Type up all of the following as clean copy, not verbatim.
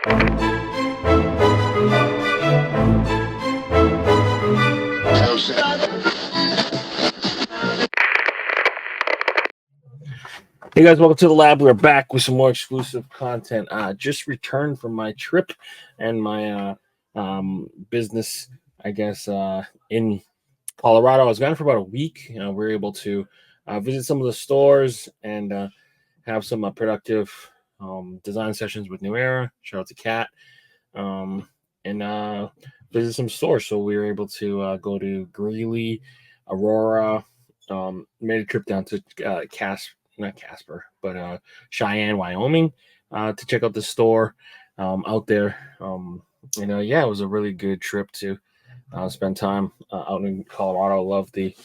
Hey guys, welcome to the lab. We're back with some more exclusive content. Just returned from my trip and my business, I guess, in Colorado. I was gone for about a week. We were able to visit some of the stores and have some productive design sessions with New Era. Shout out to Kat. And visit some stores. So we were able to go to Greeley, Aurora, made a trip down to not Casper, but Cheyenne, Wyoming, to check out the store out there. Yeah, it was a really good trip to spend time out in Colorado. Love the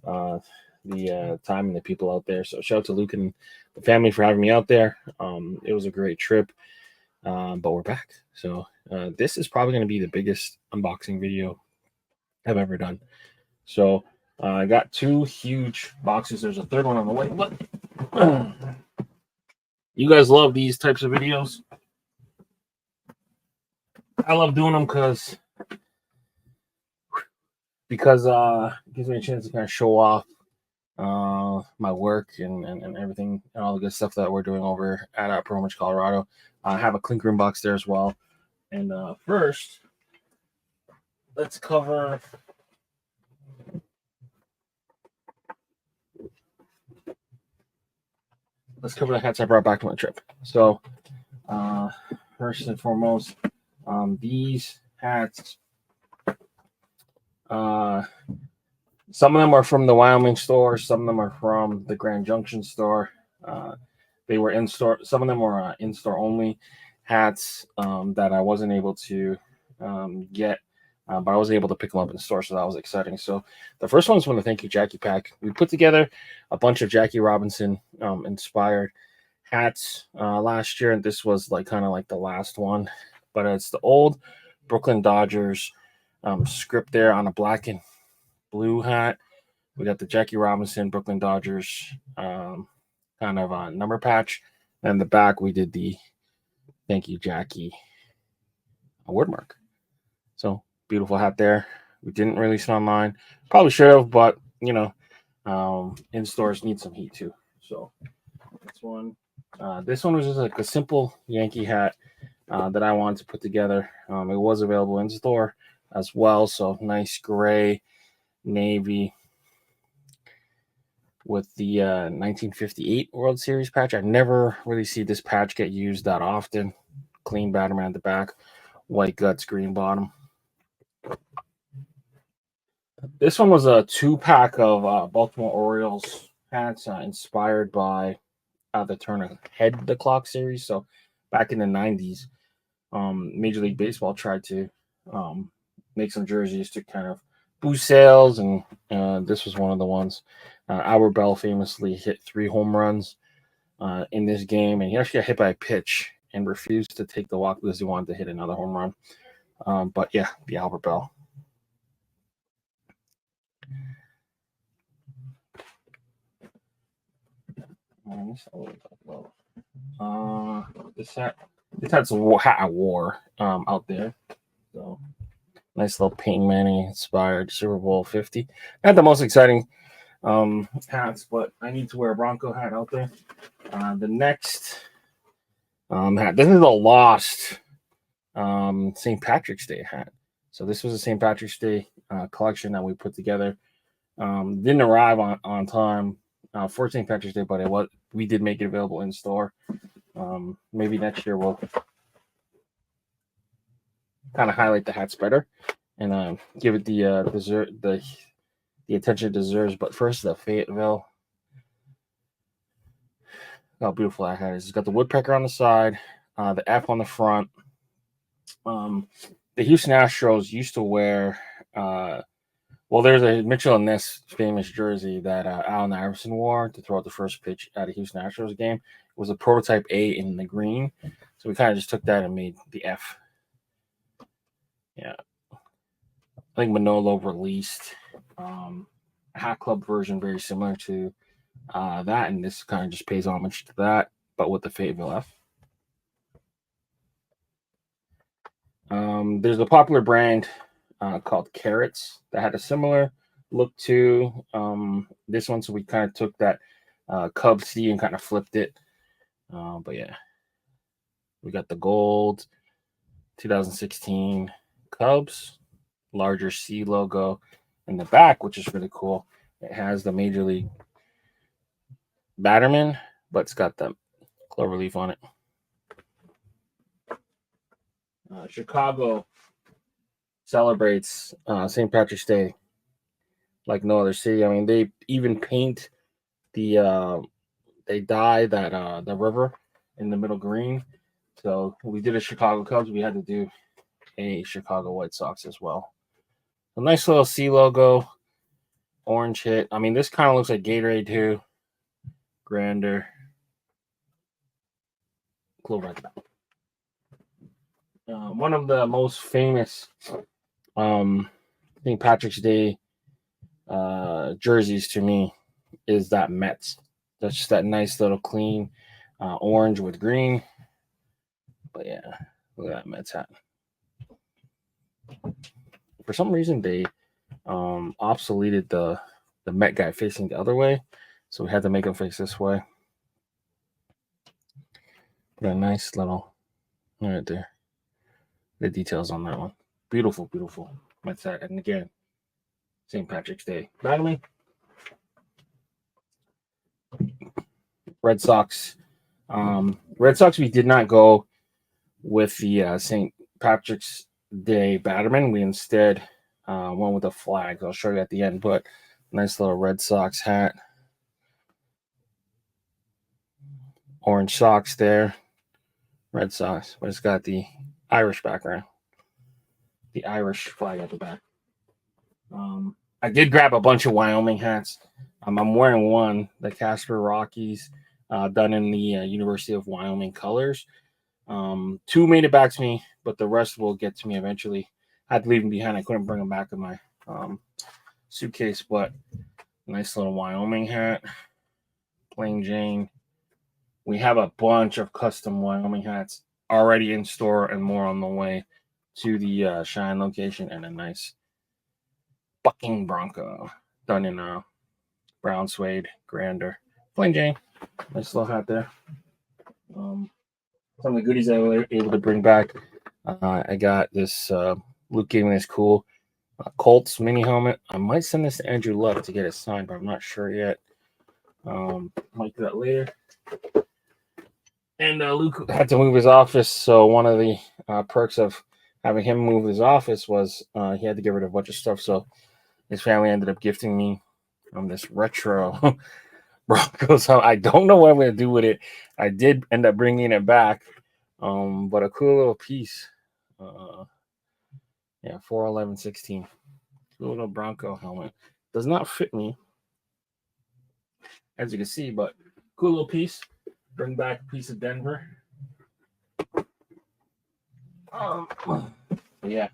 time and the people out there. So shout out to Luke and the family for having me out there. It was a great trip, but we're back. So this is probably going to be the biggest unboxing video I've ever done. So I got two huge boxes. There's a third one on the way, but you guys love these types of videos. I love doing them because it gives me a chance to kind of show off my work and everything and all the good stuff that we're doing over at Pro Much Colorado. I have a Clink Room box there as well. And first, let's cover the hats I brought back to my trip. So first and foremost, these hats, some of them are from the Wyoming store, some of them are from the Grand Junction store. They were in store. Some of them were in-store only hats that I wasn't able to get, but I was able to pick them up in store, so that was exciting. So the first one's from the Thank You Jackie pack. We put together a bunch of Jackie Robinson inspired hats last year, and this was kind of like the last one, but it's the old Brooklyn Dodgers script there on a black and blue hat. We got the Jackie Robinson Brooklyn Dodgers kind of number patch, and the back we did the Thank You Jackie word mark. So beautiful hat there. We didn't release it online. Probably should have, but in stores need some heat too. So this one was just like a simple Yankee hat that I wanted to put together. It was available in store as well. So nice gray, navy with the 1958 World Series patch. I never really see this patch get used that often. Clean batterman at the back, white guts, green bottom. This one was a 2-pack of Baltimore Orioles hats inspired by the turn ahead the clock series. So back in the 90s, Major League Baseball tried to make some jerseys to kind of boost sales, and this was one of the ones. Albert Bell famously hit 3 home runs in this game, and he actually got hit by a pitch and refused to take the walk because he wanted to hit another home run. But yeah, the Albert Bell. This hat's a hat I wore out there. So nice little Peyton Manning inspired Super Bowl 50. Not the most exciting hats, but I need to wear a Bronco hat out there. The next hat, this is a lost St. Patrick's Day hat. So this was a St. Patrick's Day collection that we put together. Didn't arrive on time for St. Patrick's Day, but we did make it available in store. Maybe next year we'll kind of highlight the hats better and give it the attention it deserves. But first, the Fayetteville. How beautiful that hat is. It's got the woodpecker on the side, the F on the front. The Houston Astros used to wear there's a Mitchell and Ness famous jersey that Allen Iverson wore to throw out the first pitch at a Houston Astros game. It was a prototype A in the green. So we kind of just took that and made the F. Yeah. I think Manolo released a Hat Club version very similar to that, and this kind of just pays homage to that, but with the Fayetteville F. There's a popular brand called Carrots that had a similar look to this one. So we kind of took that Cub C and kind of flipped it. But yeah, we got the gold 2016 Cubs, larger C logo in the back, which is really cool. It has the Major League Batterman, but it's got the clover leaf on it. Chicago celebrates St. Patrick's Day like no other city. I mean, they even paint they dye that the river in the middle green. So we did a Chicago Cubs. We had to do a Chicago White Sox as well. A nice little C logo, orange hit. I mean, this kind of looks like Gatorade too. Grander. Clover at the back. One of the most famous St. Patrick's Day jerseys to me is that Mets. That's just that nice little clean orange with green. But yeah, look at that Mets hat. For some reason, they obsoleted the Met guy facing the other way, so we had to make him face this way. Got a nice little right there. The details on that one. Beautiful, beautiful Mets hat. And again, St. Patrick's Day. Battling. Red Sox. Red Sox, we did not go with the St. Patrick's Day Batterman. We instead went with the flag. I'll show you at the end, but nice little Red Sox hat. Orange socks there. Red Sox, but it's got the Irish background. The Irish flag at the back. I did grab a bunch of Wyoming hats. I'm wearing one, the Casper Rockies, done in the University of Wyoming colors. Two made it back to me, but the rest will get to me eventually. I had to leave them behind. I couldn't bring them back in my suitcase, but nice little Wyoming hat. Plain Jane. We have a bunch of custom Wyoming hats already in store and more on the way to the Shine location, and a nice bucking Bronco done in brown suede, grander. Plain Jane. Nice little hat there. Some of the goodies I was able to bring back. I got this Luke gave me this cool Colts mini helmet. I might send this to Andrew Love to get it signed, but I'm not sure yet. Might do that later. And Luke had to move his office, so one of the perks of having him move his office was he had to get rid of a bunch of stuff. So his family ended up gifting me this retro Broncos. I don't know what I'm going to do with it. I did end up bringing it back, but a cool little piece. Yeah, 41116. Cool little Bronco helmet. Does not fit me, as you can see, but cool little piece. Bring back a piece of Denver. Yeah.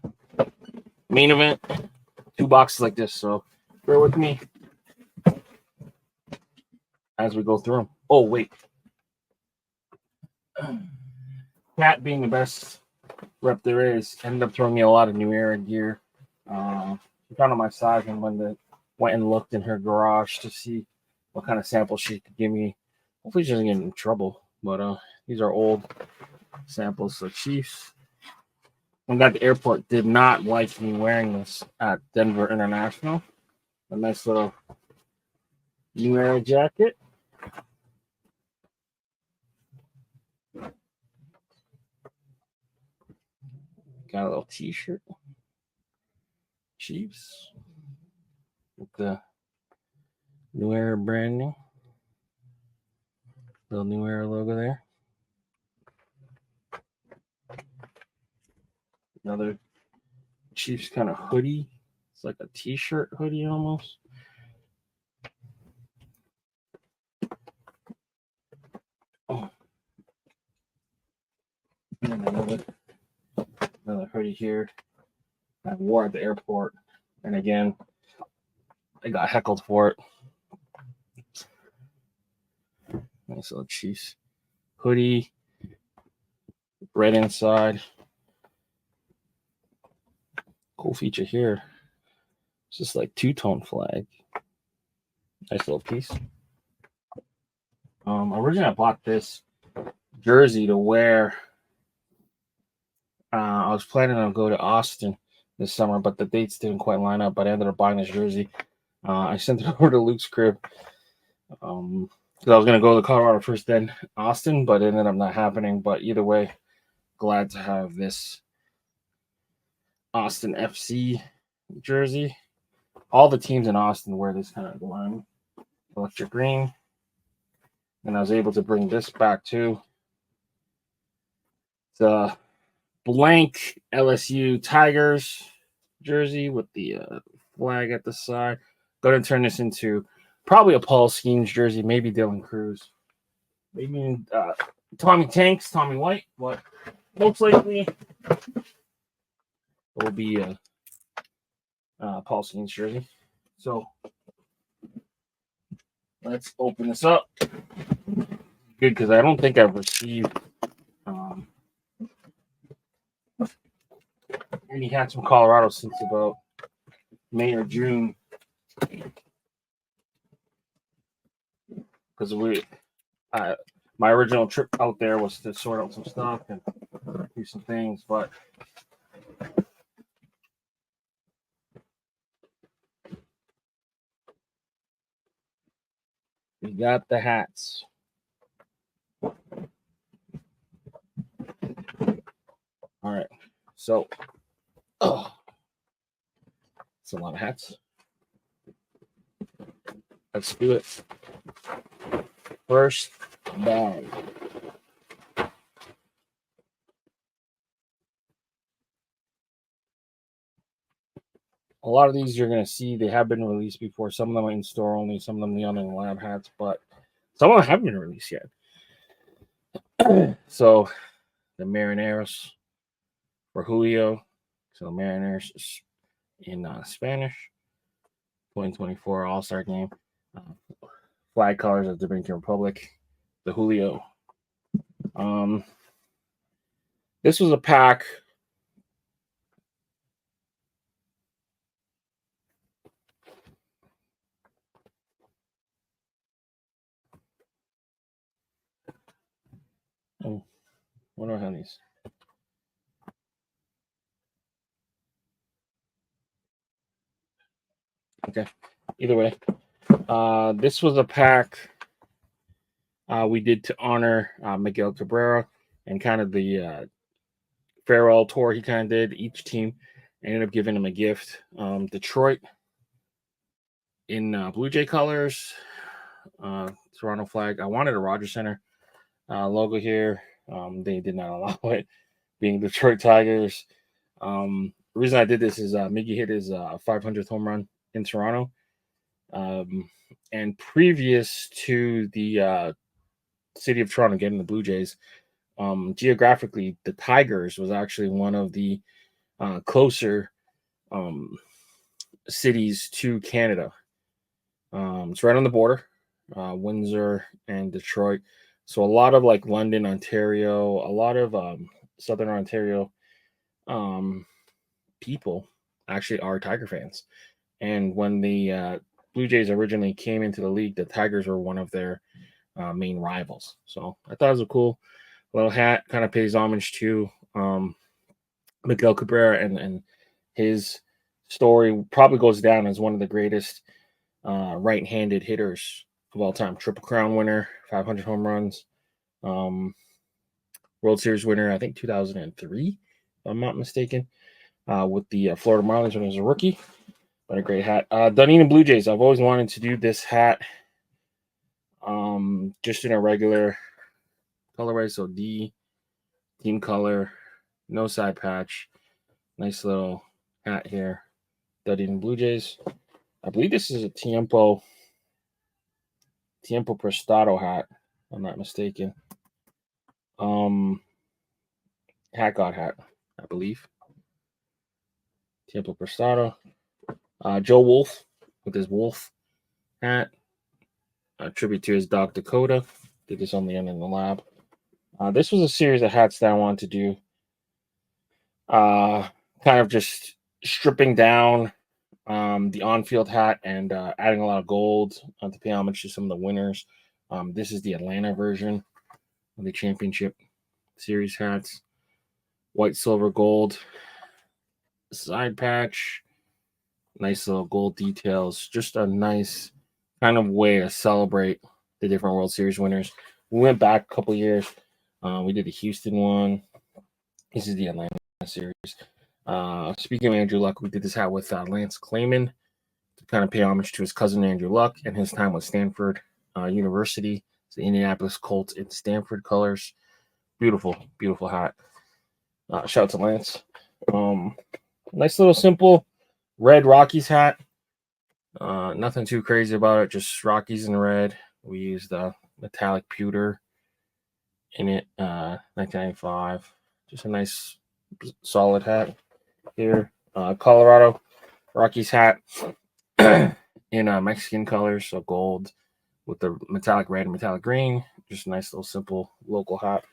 Main event. 2 boxes like this, so bear with me as we go through them. Oh, wait. Cat being the best rep there is, ended up throwing me a lot of New Era gear. She found out my size and went and looked in her garage to see what kind of sample she could give me. Hopefully she doesn't get in trouble. But these are old samples. So Chiefs. When I got to the airport, did not like me wearing this at Denver International. A nice little New Era jacket. Got a little t-shirt. Chiefs. With the New Era branding. Little New Era logo there. Another Chiefs kind of hoodie. It's like a t-shirt hoodie almost. Oh. And another hoodie here. I wore at the airport. And again, I got heckled for it. Nice little Chiefs hoodie. Red inside. Cool feature here. It's just like two-tone flag. Nice little piece. Originally I bought this jersey to wear. I was planning on going to Austin this summer, but the dates didn't quite line up. But I ended up buying this jersey. I sent it over to Luke's crib because I was going to go to Colorado first, then Austin, but it ended up not happening. But either way, glad to have this Austin FC jersey. All the teams in Austin wear this kind of line, electric green. And I was able to bring this back too. It's a blank LSU Tigers jersey with the flag at the side. Going to turn this into probably a Paul Skeens jersey, maybe Dylan Cruz, maybe Tommy Tanks, Tommy White, but most likely it will be a Paul Skeens jersey. So let's open this up. Good, because I don't think I've received any hats from Colorado since about May or June. Because my original trip out there was to sort out some stuff and do some things, but we got the hats. All right, so it's a lot of hats. Let's do it. First bag. A lot of these you're going to see, they have been released before. Some of them are in store only, some of them the Young Lab hats, but some of them haven't been released yet. So the Marineros for Julio. So Marineros in Spanish. 2024 All-Star game. Flag colors of the Dominican Republic. The Julio. This was a pack. Oh, what do I have these? Okay. Either way, this was a pack we did to honor Miguel Cabrera and kind of the farewell tour he kind of did. Each team ended up giving him a gift. Detroit in Blue Jay colors, Toronto flag. I wanted a Rogers Center logo here. They did not allow it, being Detroit Tigers. The reason I did this is Miggy hit his 500th home run in Toronto. And previous to the city of Toronto getting the Blue Jays, geographically, the Tigers was actually one of the closer cities to Canada. It's right on the border, Windsor and Detroit. So a lot of like London, Ontario, a lot of Southern Ontario people actually are Tiger fans. And when the Blue Jays originally came into the league, the Tigers were one of their main rivals. So I thought it was a cool little hat. Kind of pays homage to Miguel Cabrera and his story. Probably goes down as one of the greatest right-handed hitters of all time. Triple Crown winner, 500 home runs, World Series winner, I think 2003, if I'm not mistaken, with the Florida Marlins when he was a rookie. But a great hat. Dunedin Blue Jays. I've always wanted to do this hat just in a regular colorway. So D, team color, no side patch. Nice little hat here. Dunedin Blue Jays. I believe this is a Tiempo Prestado hat, if I'm not mistaken. Hat God hat, I believe. Tiempo Prestado. Joe Wolf with his wolf hat. A tribute to his dog Dakota. Did this on the end in the lab. This was a series of hats that I wanted to do. Kind of just stripping down the on-field hat and adding a lot of gold to pay homage to some of the winners. This is the Atlanta version of the championship series hats. White, silver, gold side patch. Nice little gold details. Just a nice kind of way to celebrate the different World Series winners. We went back a couple years. We did the Houston one. This is the Atlanta series. Speaking of Andrew Luck, we did this hat with Lance Klayman to kind of pay homage to his cousin Andrew Luck and his time with Stanford University. It's the Indianapolis Colts in Stanford colors. Beautiful, beautiful hat. Shout out to Lance. Nice little simple red Rockies hat. Nothing too crazy about it, just Rockies in red. We used metallic pewter in it, 1995. Just a nice solid hat here. Colorado Rockies hat in Mexican colors, so gold with the metallic red and metallic green. Just a nice little simple local hat.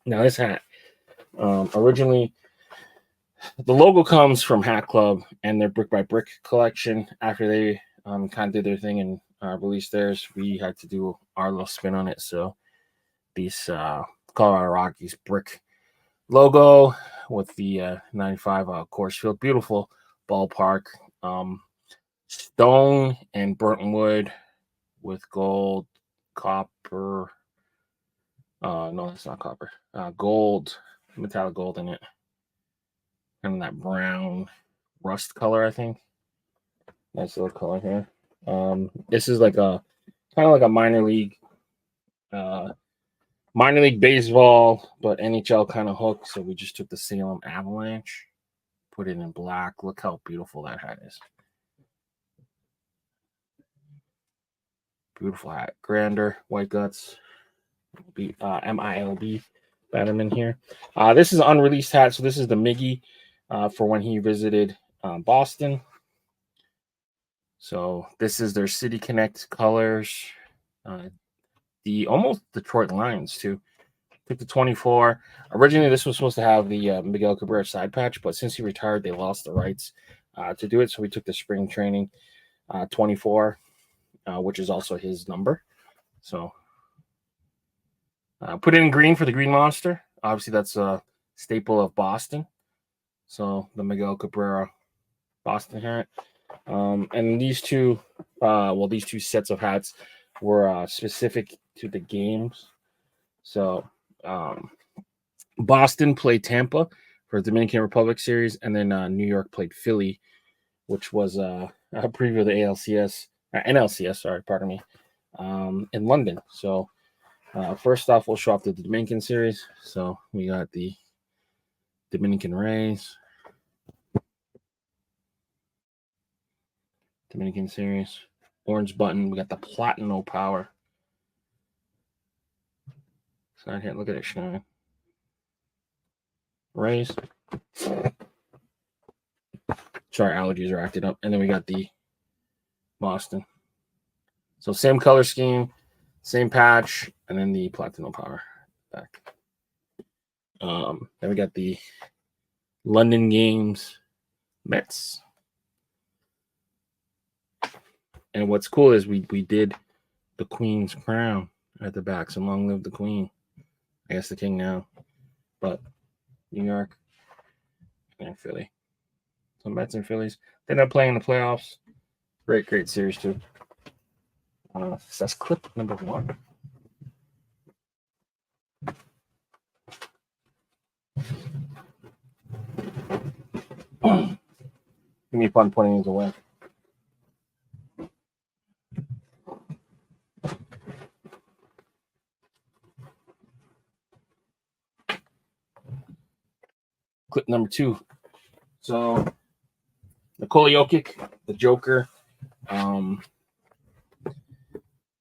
Now this hat, originally the logo comes from Hat Club and their Brick by Brick collection. After they kind of did their thing and released theirs, we had to do our little spin on it. So these Colorado Rockies brick logo with the 95 Coors Field, beautiful ballpark, stone and burnt wood with gold, copper. No, that's not copper. Gold, metallic gold in it. Kind of that brown rust color, I think. Nice little color here. This is like a kind of like a minor league baseball, but NHL kind of hook. So we just took the Salem Avalanche, put it in black. Look how beautiful that hat is. Beautiful hat. Grander, white guts, MILB Batterman here. This is an unreleased hat. So this is the Miggy for when he visited Boston. So this is their City Connect colors. The almost Detroit Lions too. Took the 24. Originally, this was supposed to have the Miguel Cabrera side patch, but since he retired, they lost the rights to do it. So we took the spring training 24, which is also his number. So put it in green for the Green Monster. Obviously, that's a staple of Boston. So the Miguel Cabrera Boston hat. And these two sets of hats were specific to the games. So Boston played Tampa for the Dominican Republic series, and then New York played Philly, which was a preview of the NLCS, sorry, pardon me, in London. So first off, we'll show off the Dominican series. So we got the Dominican Rays. Dominican series. Orange button. We got the Platino Power. Side here. Look at it shine. Rays. Sorry, allergies are acting up. And then we got the Boston. So same color scheme, same patch, and then the Platino Power back. Then we got the London Games Mets. And what's cool is we did the Queen's crown at the back. So long live the Queen. I guess the King now. But New York and Philly. So Mets and Phillies. They end up playing the playoffs. Great series too. So that's clip number 1. Give me fun putting these away. Clip number 2. So Nikola Jokic, the Joker.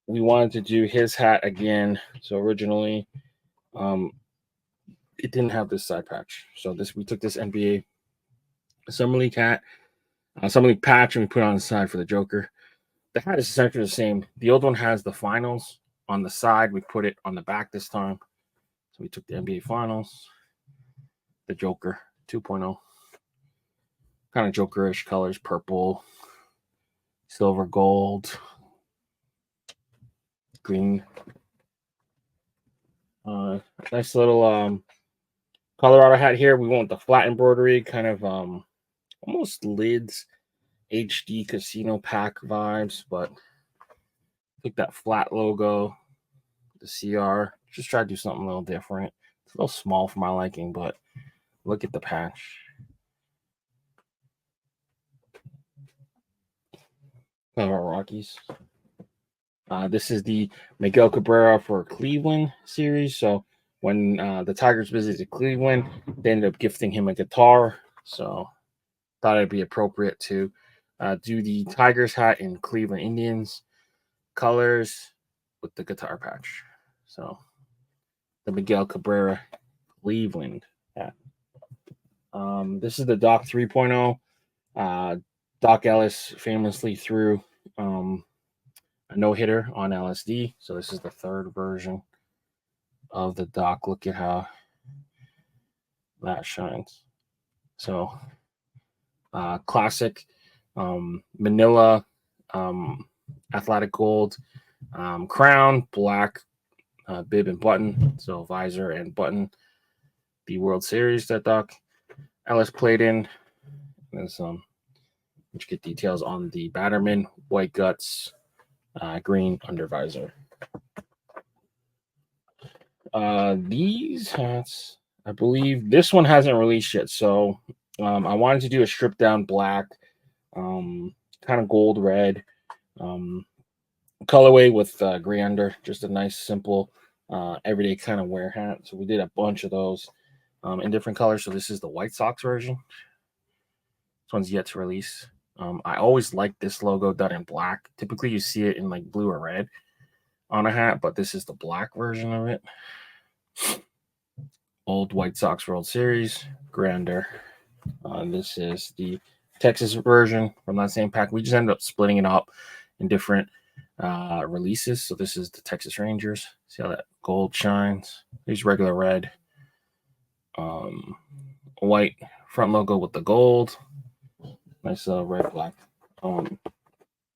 We wanted to do his hat again. So originally, it didn't have this side patch. So we took this NBA Summer League hat, Summer League patch, and we put it on the side for the Joker. The hat is essentially the same. The old one has the finals on the side. We put it on the back this time. So we took the NBA Finals, the Joker 2.0. kind of jokerish colors: purple, silver, gold, green. Nice little Colorado hat here. We went with the flat embroidery, kind of almost lids HD casino pack vibes, but take that flat logo, the CR. Just try to do something a little different. It's a little small for my liking, but look at the patch. Kind of our Rockies. This is the Miguel Cabrera for Cleveland series. So when the Tigers visited Cleveland, they ended up gifting him a guitar. So thought it'd be appropriate to do the Tigers hat in Cleveland Indians colors with the guitar patch. So the Miguel Cabrera Cleveland hat. This is the Doc 3.0. Doc Ellis famously threw a no-hitter on LSD. So this is the third version of the Doc. Look at how that shines. So classic manila athletic gold crown, black bib and button. So visor and button. The World Series that Doc Ellis played in. There's which get details on the Batterman, white guts, green under visor. These hats, I believe this one hasn't released yet, so I wanted to do a stripped down black, kind of gold red colorway with gray under, just a nice simple everyday kind of wear hat. So we did a bunch of those in different colors. So this is the White Sox version. This one's yet to release. I always like this logo done in black. Typically you see it in like blue or red on a hat, but this is the black version of it. Old White Sox World Series, grander. This is the Texas version from that same pack. We just ended up splitting it up in different releases. So this is the Texas Rangers. See how that gold shines? There's regular red. White front logo with the gold. Nice red black.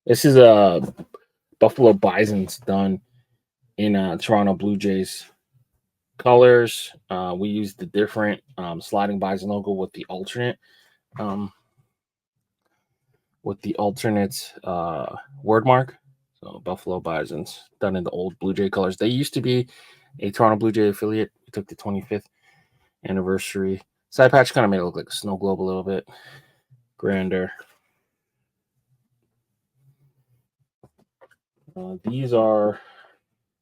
This is a Buffalo Bison's done in Toronto Blue Jays colors. We used the different sliding bison logo with the alternate word mark. So Buffalo Bisons done in the old Blue Jay colors. They used to be a Toronto Blue Jay affiliate. We took the 25th anniversary. Side patch kind of made it look like a snow globe a little bit. Grander. These are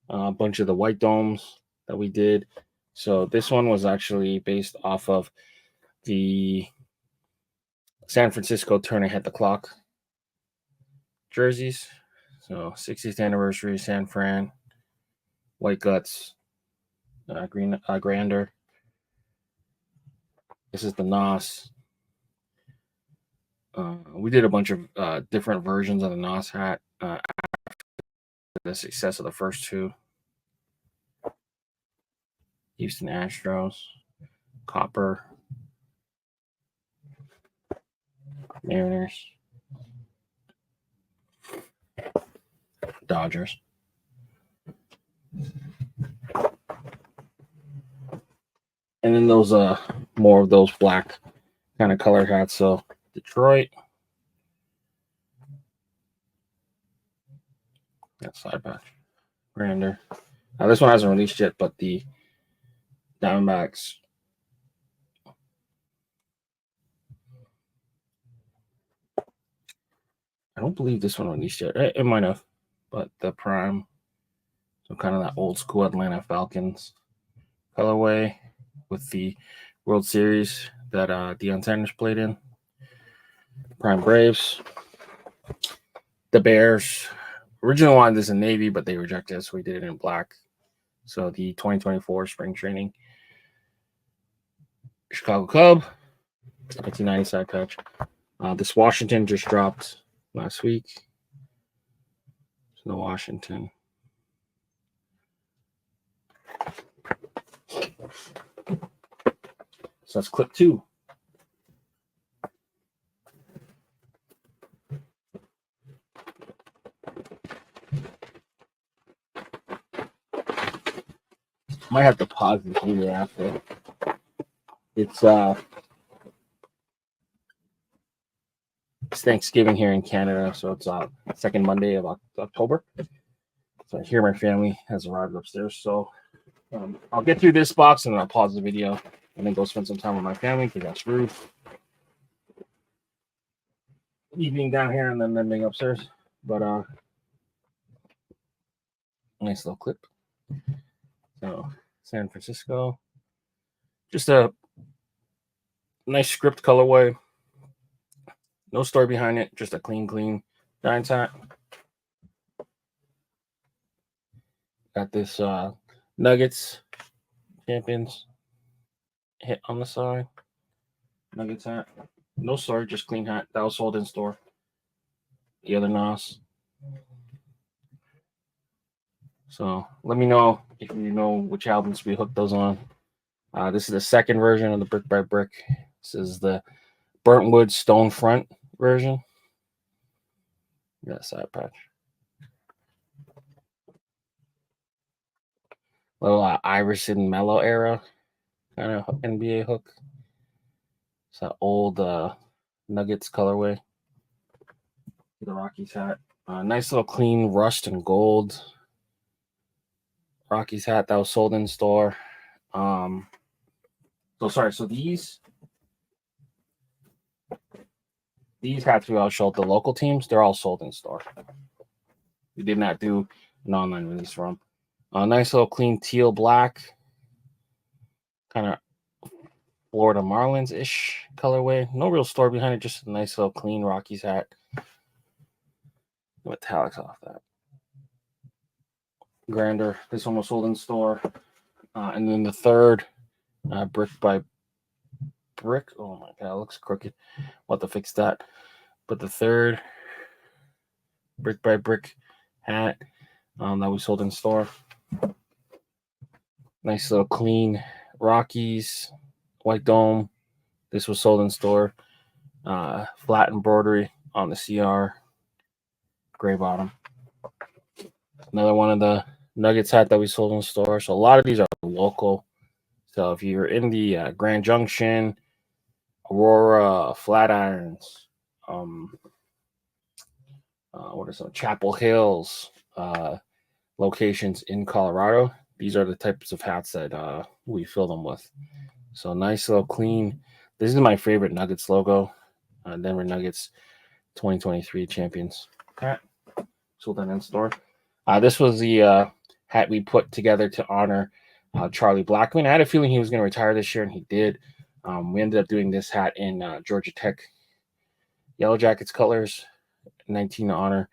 a bunch of the white domes that we did. So this one was actually based off of the San Francisco Turn Ahead the Clock jerseys. So 60th anniversary San Fran, white guts, green grander. This is the NOS. We did a bunch of different versions of the NOS hat after the success of the first two. Houston Astros, copper, Mariners, Dodgers. And then those more of those black kind of color hats. So Detroit. That side patch. Grander. Now this one hasn't released yet, but the Diamondbacks. I don't believe this one released yet. It might have, but the Prime. So kind of that old school Atlanta Falcons colorway with the World Series that Deion Sanders played in. Prime Braves. The Bears. Originally wanted this in navy, but they rejected it, so we did it in black. So the 2024 spring training. Chicago Cub. 1990 side patch. This Washington just dropped last week. So the Washington. So that's clip 2. Might have to pause this video after. It's Thanksgiving here in Canada, so it's second Monday of October. So here my family has arrived upstairs. So I'll get through this box and then I'll pause the video and then go spend some time with my family because that's rude. Evening down here and then being upstairs. But nice little clip. So San Francisco. Just a nice script colorway. No story behind it, just a clean Giants hat. Got this Nuggets champions hit on the side. Nuggets hat. No story, just clean hat. That was sold in store. The other NOS. So let me know if you know which albums we hooked those on. This is the second version of the Brick by Brick. This is the Burnt Wood Stone Front version. Got a side patch. Little Iverson Mellow era kind of NBA hook. It's that old Nuggets colorway. The Rockies hat. Nice little clean rust and gold Rockies hat that was sold in store. So these hats we all showed the local teams. They're all sold in store. We did not do an online release for them. Nice little clean teal black, kind of Florida Marlins-ish colorway. No real story behind it, just a nice little clean Rockies hat. Metallics off that. Grander. This one was sold in store. And then the third, Brick by Brick. Oh my god, it looks crooked. We'll have to fix that. But the third Brick by Brick hat that we sold in store. Nice little clean Rockies white dome. This was sold in store. Flat embroidery on the CR. Gray bottom. Another one of the Nuggets hat that we sold in store. So a lot of these are local. So if you're in the Grand Junction, Aurora, Flatirons, what are some Chapel Hills locations in Colorado, these are the types of hats that we fill them with. So nice little clean. This is my favorite Nuggets logo. Denver Nuggets 2023 champions hat. Sold that in store. This was the hat we put together to honor Charlie Blackmon. I had a feeling he was going to retire this year, and he did. We ended up doing this hat in Georgia Tech Yellow Jackets colors, 19 to honor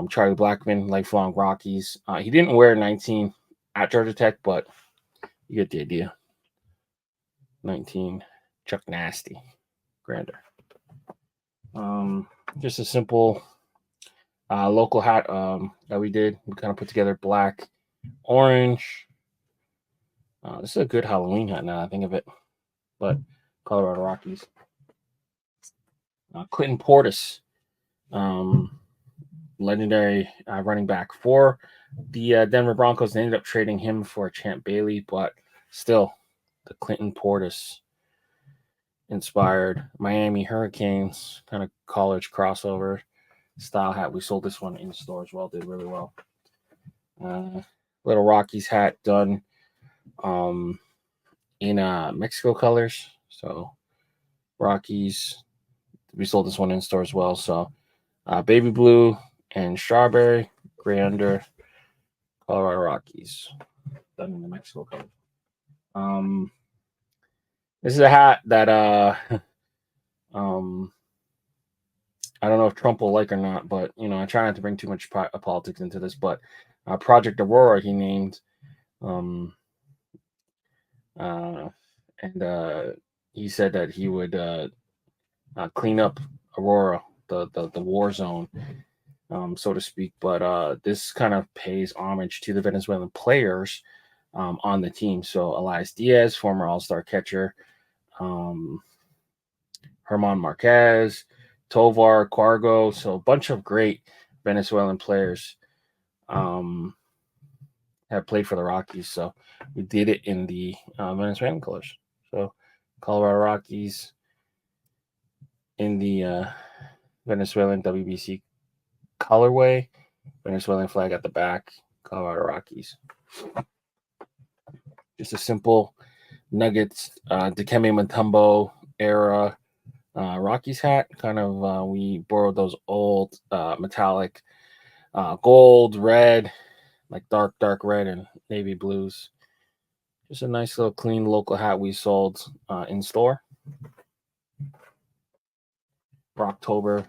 Charlie Blackmon, lifelong Rockies. He didn't wear 19 at Georgia Tech, but you get the idea. 19, Chuck Nasty, Grander. Just a simple local hat that we did. We kind of put together black, orange. This is a good Halloween hat now I think of it. But Colorado Rockies. Clinton Portis, legendary running back for the Denver Broncos. They ended up trading him for Champ Bailey, but still the Clinton Portis inspired Miami Hurricanes kind of college crossover style hat. We sold this one in store as well. Did really well. Little Rockies hat done in Mexico colors. So Rockies, we sold this one in store as well. So baby blue and strawberry, gray under, Colorado Rockies, done in the Mexico color. This is a hat that I don't know if Trump will like or not, but I try not to bring too much politics into this. But Project Aurora, he named, and he said that he would clean up Aurora, the war zone, so to speak. But this kind of pays homage to the Venezuelan players on the team. So Elias Diaz, former All-Star catcher, Herman Marquez, Tovar, Cargo, so a bunch of great Venezuelan players have had played for the Rockies, so we did it in the Venezuelan colors. So Colorado Rockies in the Venezuelan WBC colorway, Venezuelan flag at the back, Colorado Rockies. Just a simple Nuggets, Dikembe Mutombo era Rockies hat. Kind of, we borrowed those old metallic gold, red, like dark red and navy blues. Just a nice little clean local hat we sold in store for October.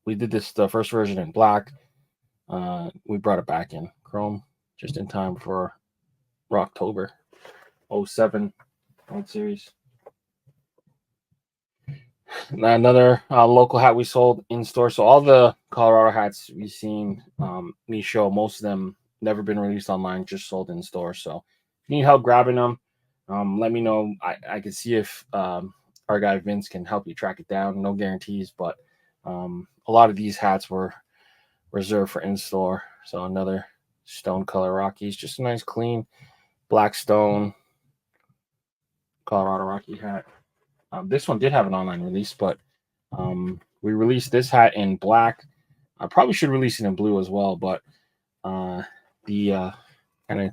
We did the first version in black. We brought it back in chrome just in time for October 07 World Series. Another local hat we sold in store. So all the Colorado hats we've seen me show, most of them never been released online, just sold in store. So if you need help grabbing them, let me know. I can see if our guy Vince can help you track it down. No guarantees, but a lot of these hats were reserved for in store. So another stone color Rockies, just a nice clean black stone Colorado Rocky hat. This one did have an online release, but we released this hat in black. I probably should release it in blue as well, but the kind of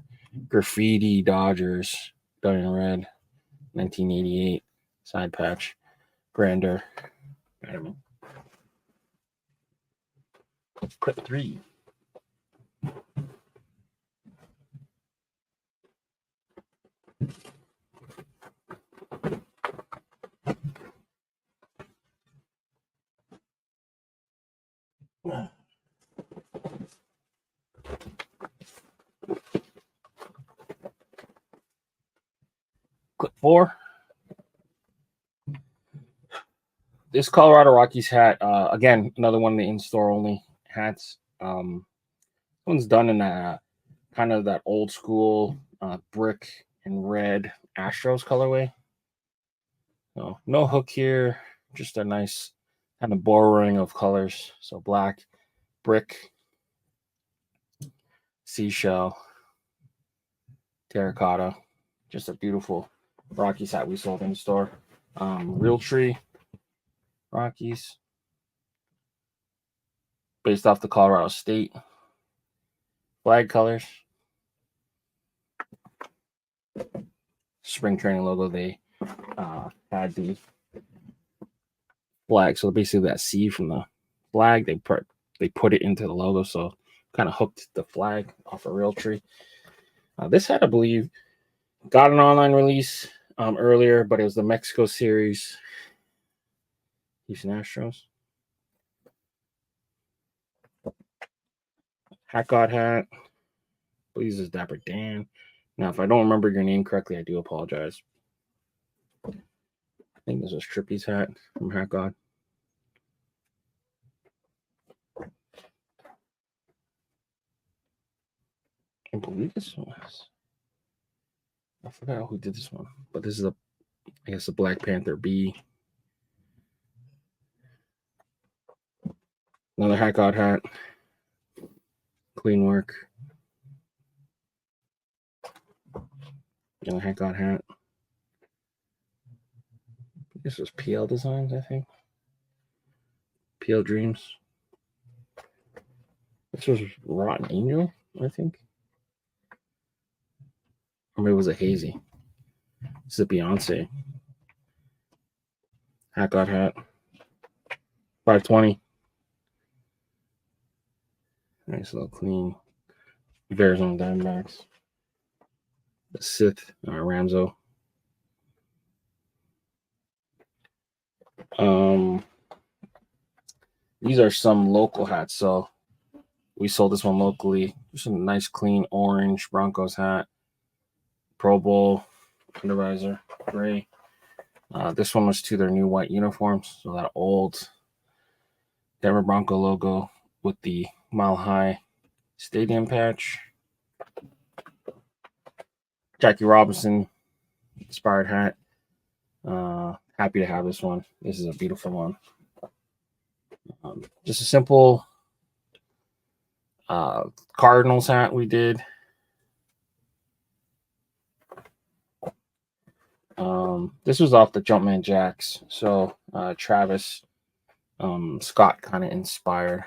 graffiti Dodgers done in red, 1988 side patch, grander. Clip 3. Clip 4. This Colorado Rockies hat, again, another one of the in-store only hats. One's done in that kind of that old school brick and red Astros colorway. So no hook here, just a nice kind of borrowing of colors. So black, brick, seashell, terracotta. Just a beautiful Rockies hat we sold in the store. Realtree Rockies, based off the Colorado State flag colors. Spring training logo, they had the flag. So basically that C from the flag, they put it into the logo. So kind of hooked the flag off a Realtree. This hat, I believe, got an online release earlier, but it was the Mexico series. Houston Astros. Hat God hat. Please, this is Dapper Dan. Now, if I don't remember your name correctly, I do apologize. I think this was Trippy's hat from Hat God. I believe this was. I forgot who did this one, but this is I guess a Black Panther B. Another Hat God hat. Clean work. Another Hat God hat. This was PL Designs, I think. PL Dreams. This was Rotten Angel, I think. Or maybe it was a Hazy. This is a Beyonce. Hat God hat. 520. Nice little clean. Arizona Diamondbacks. The Sith Ramzo. These are some local hats. So we sold this one locally. Just a nice clean orange Broncos hat. Pro Bowl undervisor, gray. This one was to their new white uniforms. So that old Denver Bronco logo with the Mile High Stadium patch. Jackie Robinson inspired hat. Happy to have this one. This is a beautiful one. Just a simple Cardinals hat we did. This was off the Jumpman Jacks. So Travis Scott kind of inspired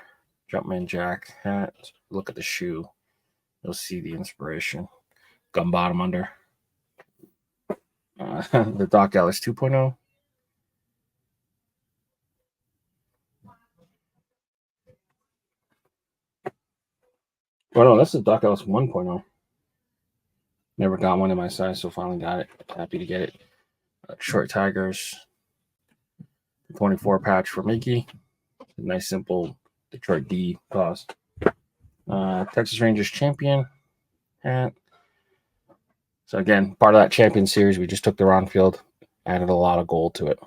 Jumpman Jack hat. Look at the shoe. You'll see the inspiration. Gun bottom under. The Doc Ellis 2.0. Oh no, that's the Doc Ellis 1.0. Never got one in my size, so finally got it. Happy to get it. Short Tigers 24 patch for Mickey. Nice simple Detroit D cost. Texas Rangers champion hat. So again, part of that champion series, we just took the round field, added a lot of gold to it.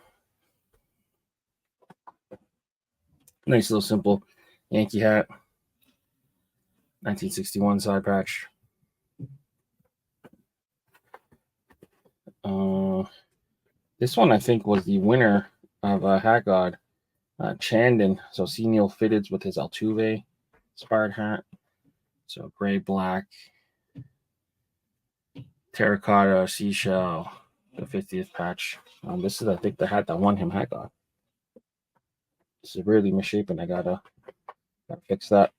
Nice little simple Yankee hat. 1961 side patch. This one I think was the winner of Hat God, Chandon. So see Neil Fitteds with his Altuve inspired hat. So gray, black, terracotta, seashell, the 50th patch. This is, I think, the hat that won him Hat God. This is really misshapen. I gotta fix that.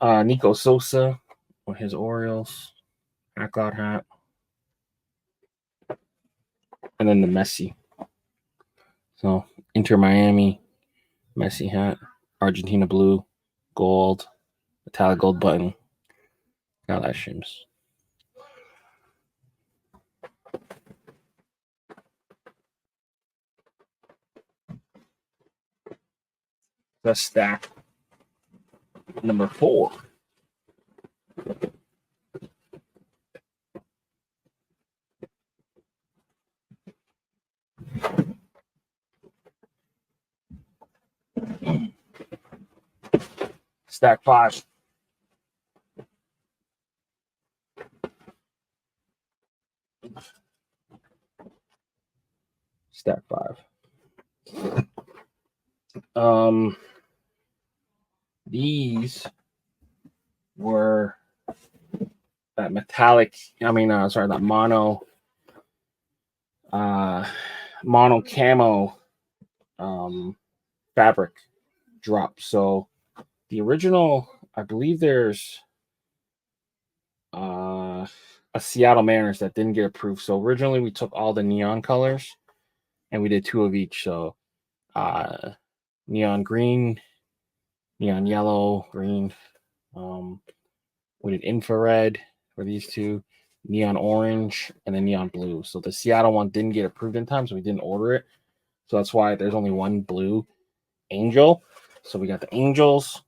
Nico Sosa with his Orioles Hat God hat. And then the Messi. So Inter Miami Messi hat, Argentina blue, gold, metallic gold button. Got that shims. That's stack number 4. Stack 5. Stack 5. These were that metallic, that mono camo fabric drop. So the original, I believe there's a Seattle Mariners that didn't get approved. So originally we took all the neon colors and we did 2 of each. So neon green, neon yellow, green. We did infrared for these 2, neon orange, and then neon blue. So the Seattle one didn't get approved in time, so we didn't order it. So that's why there's only one blue angel. So we got the Angels.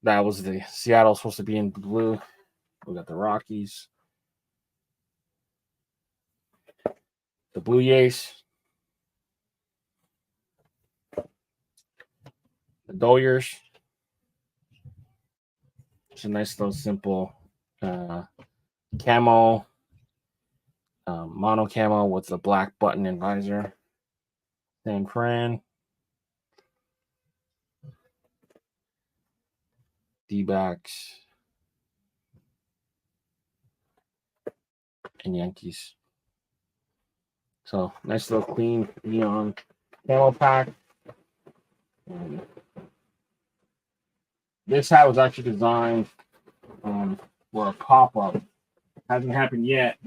That was the Seattle supposed to be in blue. We got the Rockies. The Blue Jays. The Doyers. It's a nice little simple camo, mono camo with the black button and visor. San Fran. D-backs. And Yankees. So nice little clean neon camo pack. This hat was actually designed for a pop-up. Hasn't happened yet,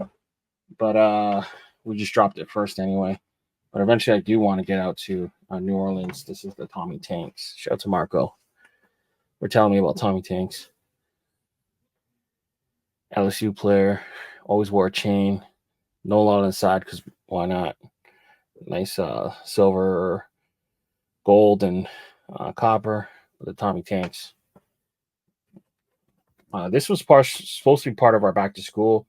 but we just dropped it first anyway. But eventually I do want to get out to New Orleans. This is the Tommy Tanks. Shout out to Marco. We're telling me about Tommy Tanks. LSU player. Always wore a chain. No lot inside because why not? Nice silver, gold, and copper with the Tommy Tanks. This was supposed to be part of our back to school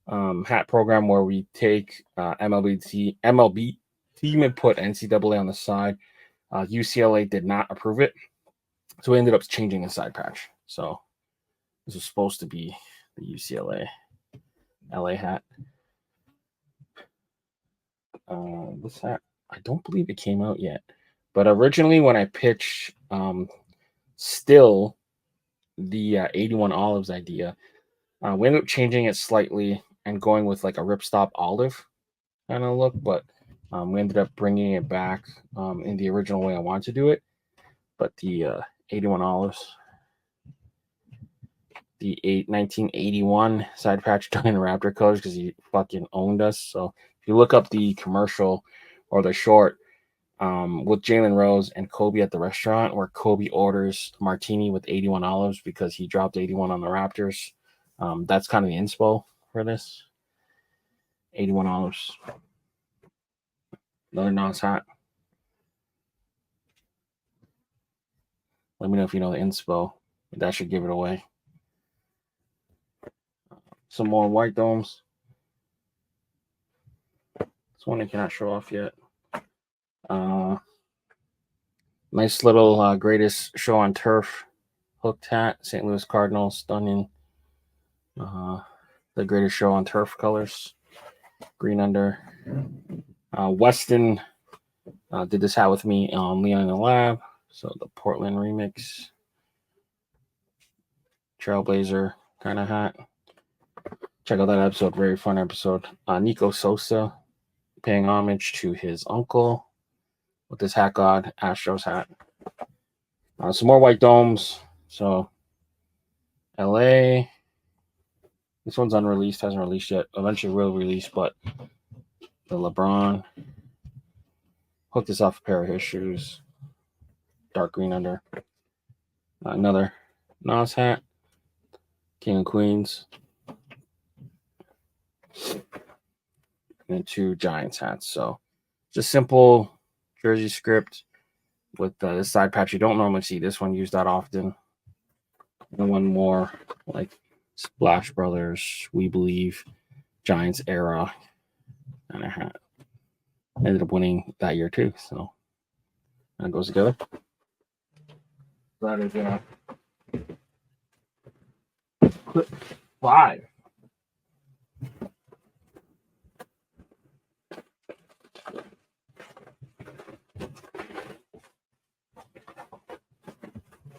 hat program where we take MLB team and put NCAA on the side. UCLA did not approve it, so we ended up changing the side patch. So this was supposed to be the UCLA LA hat. This hat, I don't believe it came out yet, but originally when I pitched Still the 81 Olives idea. We ended up changing it slightly and going with like a ripstop olive kind of look, but we ended up bringing it back in the original way I wanted to do it. But the 81 Olives, the 1981 side patch done in Raptor colors because he fucking owned us. So if you look up the commercial or the short with Jalen Rose and Kobe at the restaurant, where Kobe orders a martini with 81 olives because he dropped 81 on the Raptors. That's kind of the inspo for this. 81 olives. Another Nas hat. Let me know if you know the inspo. That should give it away. Some more white domes. This one I cannot show off yet. Nice little greatest show on turf hooked hat. St. Louis Cardinals, stunning. The greatest show on turf colors. Green under. Weston did this hat with me on Leon in the Lab. So the Portland remix. Trailblazer kind of hat. Check out that episode. Very fun episode. Nico Sosa paying homage to his uncle with this Hat God Astros hat. Some more white domes. So LA. This one's unreleased, hasn't released yet. Eventually will release, but the LeBron. Hooked this off a pair of his shoes. Dark green under. Another Nas hat. King and Queens. And 2 Giants hats. So just simple jersey script with this side patch. You don't normally see this one used that often. And one more like Splash Brothers, We Believe, Giants era kind of hat. Ended up winning that year too. So that goes together. That is clip 5.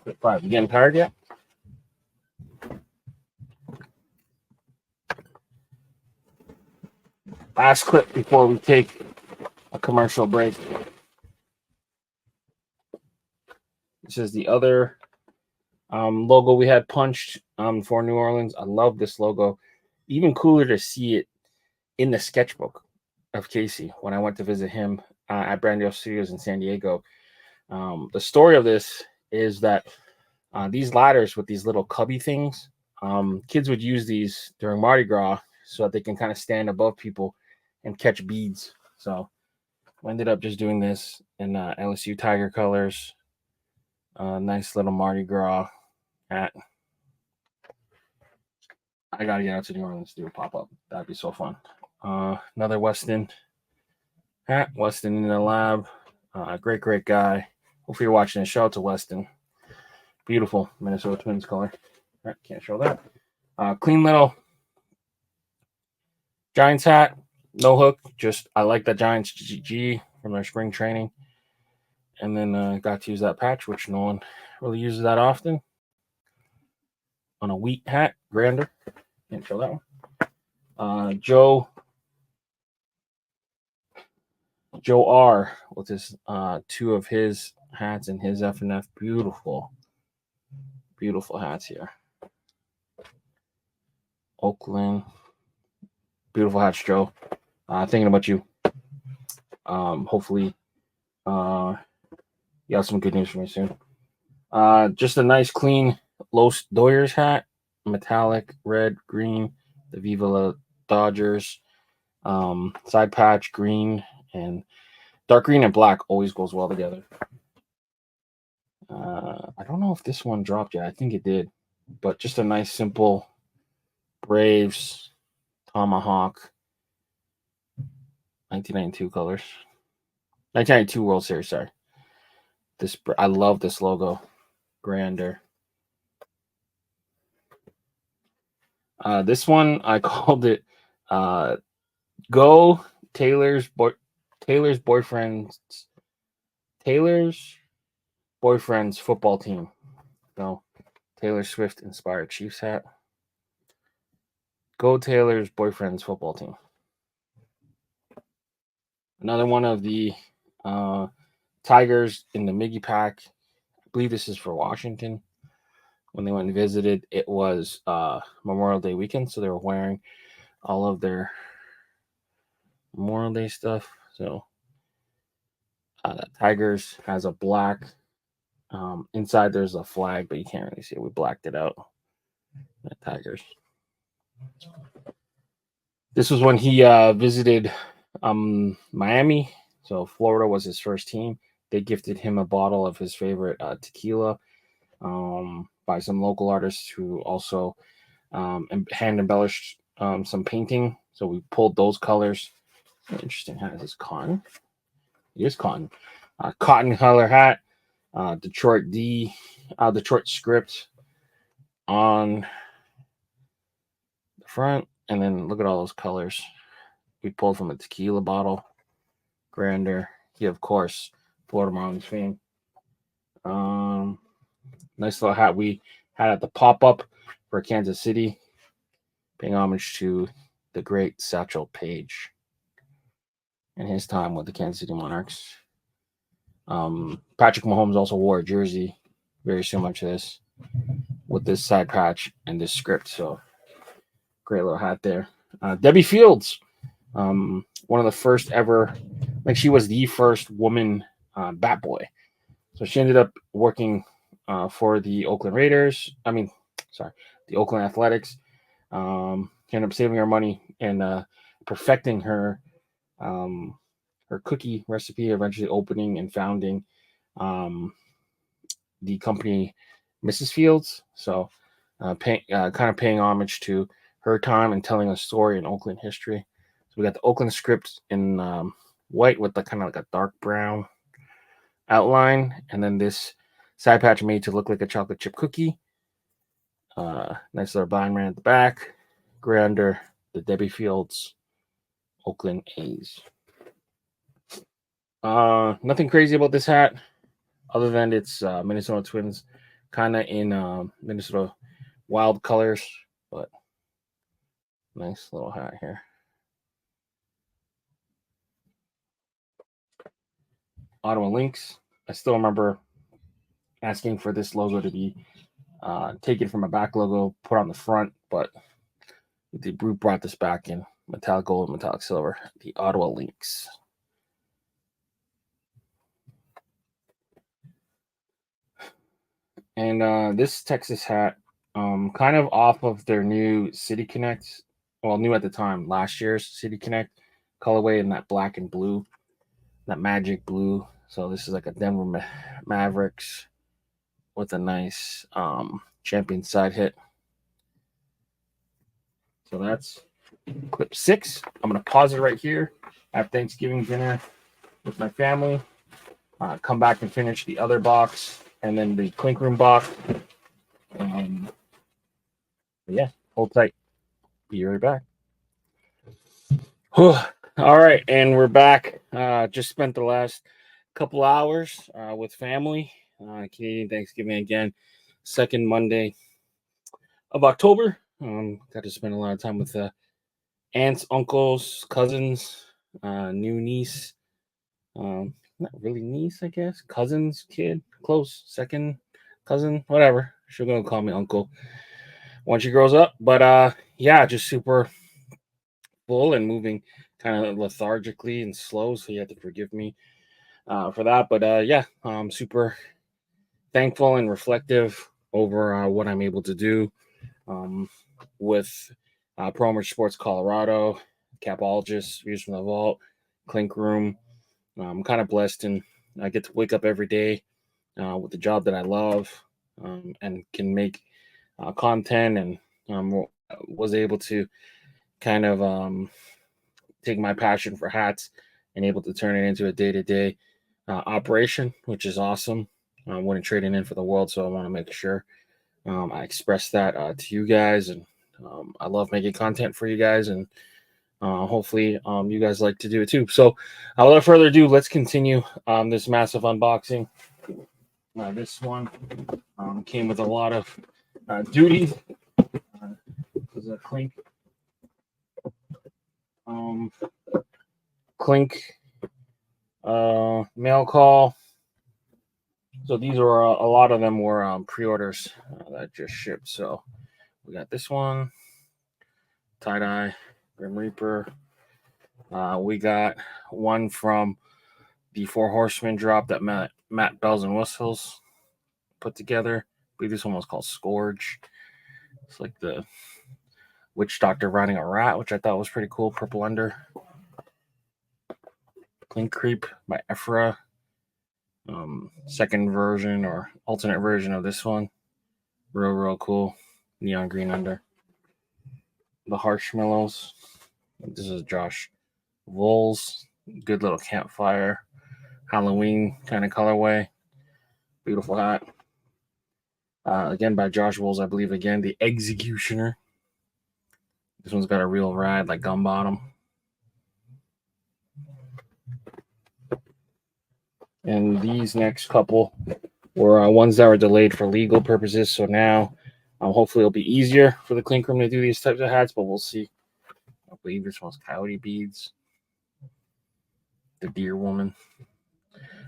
Clip 5. You getting tired yet? Last clip before we take a commercial break. This is the other logo we had punched for New Orleans. I love this logo. Even cooler to see it in the sketchbook of Casey when I went to visit him at Brandio Studios in San Diego. The story of this is that these ladders with these little cubby things, kids would use these during Mardi Gras so that they can kind of stand above people and catch beads. So I ended up just doing this in LSU Tiger colors. Nice little Mardi Gras hat. I gotta get out to New Orleans to do a pop-up. That'd be so fun. Another Weston hat. Weston in the Lab. Great guy. Hopefully you're watching the show. To Weston. Beautiful Minnesota Twins color. All right, can't show that. Clean little Giants hat. No hook. Just I like the Giants G from their spring training. And then got to use that patch, which no one really uses that often. On a wheat hat, grander. Can't show that one. Joe R with his 2 of his hats and his F&F. Beautiful hats here. Oakland. Beautiful hats, Joe. Thinking about you. Hopefully you have some good news for me soon. Just a nice, clean Los Doyers hat. Metallic, red, green. The Viva La Dodgers. Side patch, green. And dark green and black always goes well together. I don't know if this one dropped yet. I think it did. But just a nice, simple Braves Tomahawk 1992 colors. 1992 World Series, sorry. I love this logo. Grander. This one I called it Go Taylor's boyfriend's football team. So Taylor Swift inspired Chiefs hat. Go Taylor's boyfriend's football team. Another one of the Tigers in the Miggy pack. I believe this is for Washington. When they went and visited, it was Memorial Day weekend, so they were wearing all of their Memorial Day stuff. So Tigers has a black. Inside there's a flag, but you can't really see it. We blacked it out. The Tigers. This was when he visited Miami. So Florida was his first team. They gifted him a bottle of his favorite tequila by some local artists who also hand embellished some painting. So we pulled those colors. Interesting hat. Is this cotton? It is cotton. Cotton color hat. Detroit script on the front. And then look at all those colors. We pulled from a tequila bottle. Grander. He, of course, Florida Marlins fan. Nice little hat we had at the pop-up for Kansas City, paying homage to the great Satchel Paige and his time with the Kansas City Monarchs. Patrick Mahomes also wore a jersey very similar to this with this side patch and this script. So great little hat there. Debbie Fields, one of the first ever, like she was the first woman bat boy. So she ended up working for the Oakland Raiders. The Oakland Athletics. She ended up saving her money and perfecting her cookie recipe, eventually opening and founding the company Mrs. Fields. So kind of paying homage to her time and telling a story in Oakland history. So we got the Oakland script in white with the kind of like a dark brown outline, and then this side patch made to look like a chocolate chip cookie. Nice little blind man at the back. Grander, the Debbie Fields Oakland A's. Nothing crazy about this hat other than it's Minnesota Twins, kind of in Minnesota Wild colors, but nice little hat here. Ottawa Lynx. I still remember asking for this logo to be taken from a back logo, put on the front, but the Brute brought this back in metallic gold and metallic silver. The Ottawa Lynx. And this Texas hat, kind of off of their new City Connect, well, new at the time, last year's City Connect colorway in that black and blue, that magic blue. So this is like a Denver Mavericks with a nice champion side hit. So that's clip 6. I'm going to pause it right here. Have Thanksgiving dinner with my family. Come back and finish the other box and then the Clink Room box. Yeah, hold tight. Be right back. All right, and we're back. Just spent the last couple hours with family. Canadian Thanksgiving again, second Monday of October. Got to spend a lot of time with aunts, uncles, cousins, new niece. Not really niece, I guess. Cousins, kid, close, second cousin, whatever. She's gonna call me uncle once she grows up. But yeah, just super full and moving kind of lethargically and slow. So you have to forgive me for that. But yeah, I'm super thankful and reflective over what I'm able to do with Pro Image Sports Colorado, Capologist, Views from the Vault, Clink Room. I'm kind of blessed, and I get to wake up every day with the job that I love and can make content, and was able to kind of take my passion for hats and able to turn it into a day-to-day operation, which is awesome. I wouldn't trade it in for the world, so I want to make sure I express that to you guys, and I love making content for you guys, and hopefully you guys like to do it too. So without further ado, let's continue this massive unboxing. This one came with a lot of Duty was a Clink. Clink mail call. So these were a lot of them were pre-orders that just shipped. So we got this one, tie-dye, Grim Reaper. We got one from the Four Horsemen drop that Matt Bells and Whistles put together. I believe this one was called Scourge. It's like the witch doctor riding a rat, which I thought was pretty cool. Purple under. Clink Creep by Ephra. Second version or alternate version of this one. Real cool. Neon green under. The Harshmallows. This is Josh Voles. Good little campfire. Halloween kind of colorway. Beautiful hat. Again by Josh Voles, I believe. Again, the Executioner. This one's got a real ride, like gum bottom. And these next couple were ones that were delayed for legal purposes. So now, hopefully, it'll be easier for the Clink Room to do these types of hats, but we'll see. I believe this one's Coyote Beads. The Deer Woman.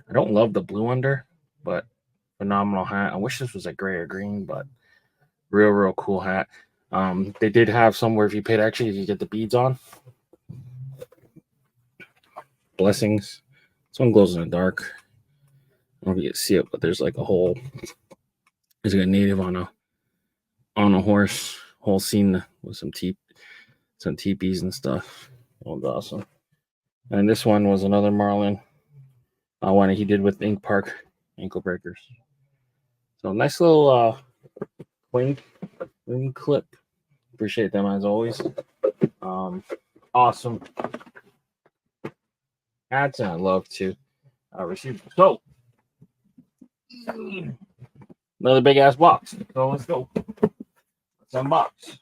I don't love the blue under, but phenomenal hat. I wish this was a gray or green, but real cool hat. They did have somewhere if you paid extra, you could get the beads on. Blessings. This one glows in the dark. I don't know if you can see it, but there's like a whole. There's like a native on a horse. Whole scene with some teepees and stuff. That was awesome. And this one was another Marlin. One he did with Ink Park ankle breakers. So nice little wing clip. Appreciate them as always. Awesome hats, and I love to receive them. So another big ass box. So let's go. Let's unbox.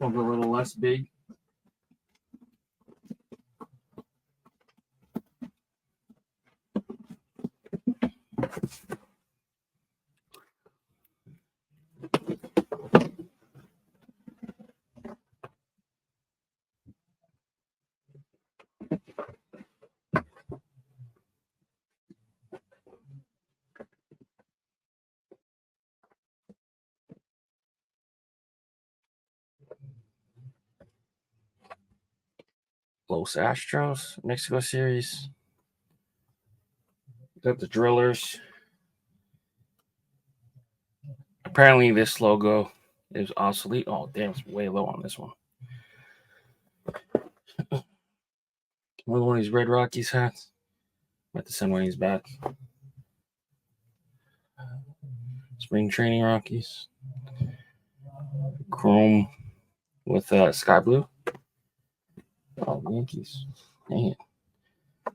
One's a little less big. Los Astros, Mexico series. Got the Drillers. Apparently, this logo is obsolete. Oh, damn, it's way low on this one. Another one of these Red Rockies hats. About to send one of these back. Spring Training Rockies. Chrome with sky blue. Oh, Yankees. Dang it.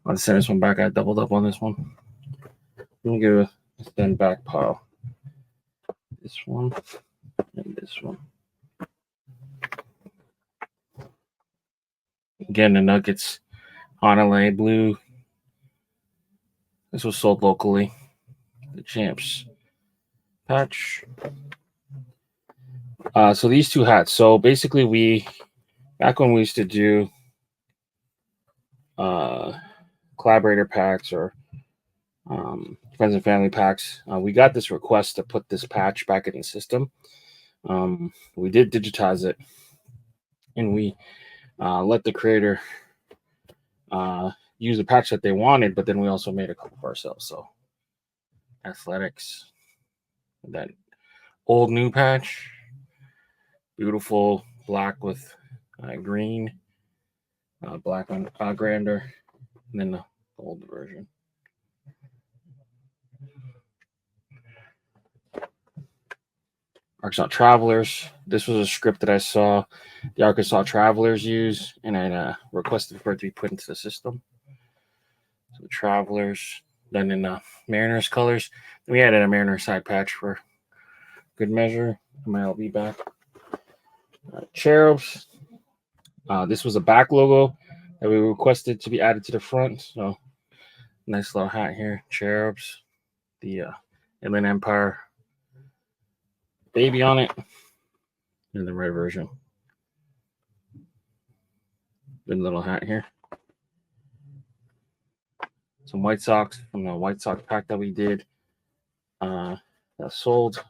I'll send this one back. I doubled up on this one. Let me give a stand back pile. This one and this one. Again, the Nuggets Honolulu blue. This was sold locally. The Champs patch. So these two hats. So basically, back when we used to do collaborator packs or friends and family packs, we got this request to put this patch back in the system. We did digitize it, and we let the creator use the patch that they wanted, but then we also made a couple for ourselves. So Athletics, that old new patch, beautiful black with green, black on grander, and then the old version. Arkansas Travelers. This was a script that I saw the Arkansas Travelers use, and I requested for it to be put into the system. So the Travelers, then in Mariners colors. Then we added a Mariners side patch for good measure. My LB back. Cherubs. This was a back logo that we requested to be added to the front. So nice little hat here. Cherubs. The Inland Empire baby on it. In the red version. Good little hat here. Some White Sox from the White Sox pack that we did. That sold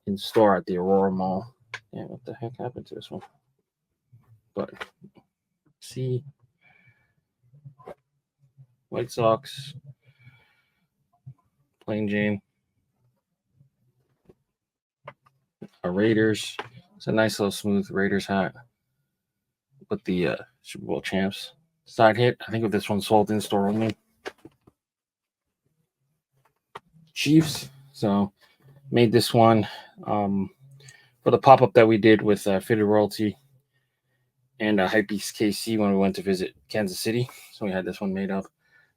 in store at the Aurora Mall. Yeah, what the heck happened to this one? But see, White Sox, plain Jane, a Raiders. It's a nice little smooth Raiders hat with the Super Bowl champs side hit. I think if this one sold in store only. Chiefs. So made this one for the pop up that we did with Fitted Royalty and Hypebeast KC when we went to visit Kansas City. So we had this one made up.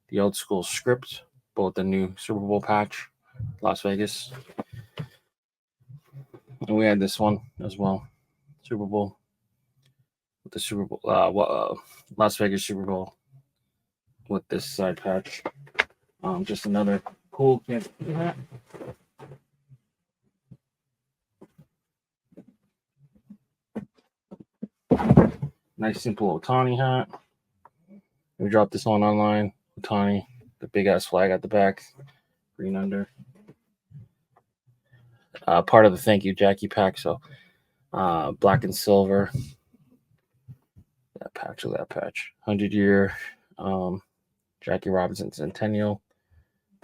The old school script, both the new Super Bowl patch, Las Vegas. And we had this one as well, Super Bowl. With the Super Bowl, Las Vegas Super Bowl with this side patch. Just another cool Kansas City hat. Nice simple Otani hat. We dropped this one online. Otani, the big ass flag at the back, green under. Part of the thank you Jackie pack. So black and silver. That patch. 100-year Jackie Robinson Centennial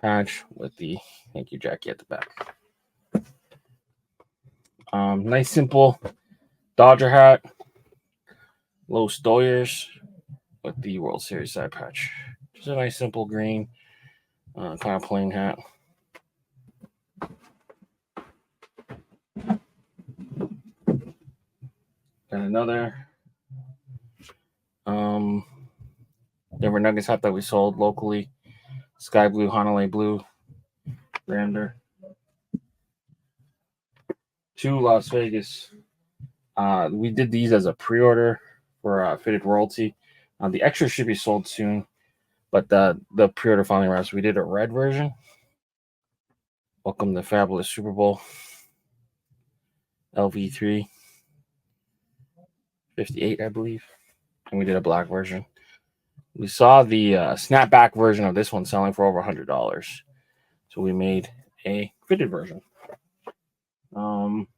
patch with the thank you Jackie at the back. Nice simple Dodger hat. Los Doyers with the World Series side patch. Just a nice simple green, kind of plain hat. And another Denver Nuggets hat that we sold locally. Sky blue, Honolulu blue, Rander. 2 Las Vegas. We did these as a pre-order for Fitted Royalty. The extra should be sold soon, but the pre-order finally arrived. So we did a red version. Welcome to Fabulous Super Bowl. LV3 58, I believe. And we did a black version. We saw the snapback version of this one selling for over $100. So we made a fitted version. Some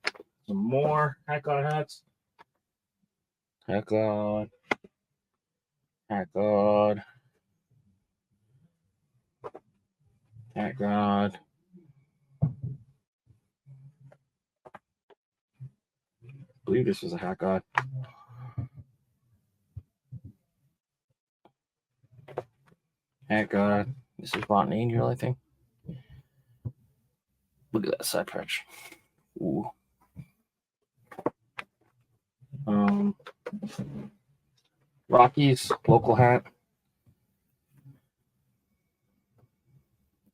more Hat God hats. Hat God. Hat God. Hat God. I believe this was a Hat God. Hat God. This is Bought an Angel, I think. Look at that side patch. Ooh. Rockies local hat.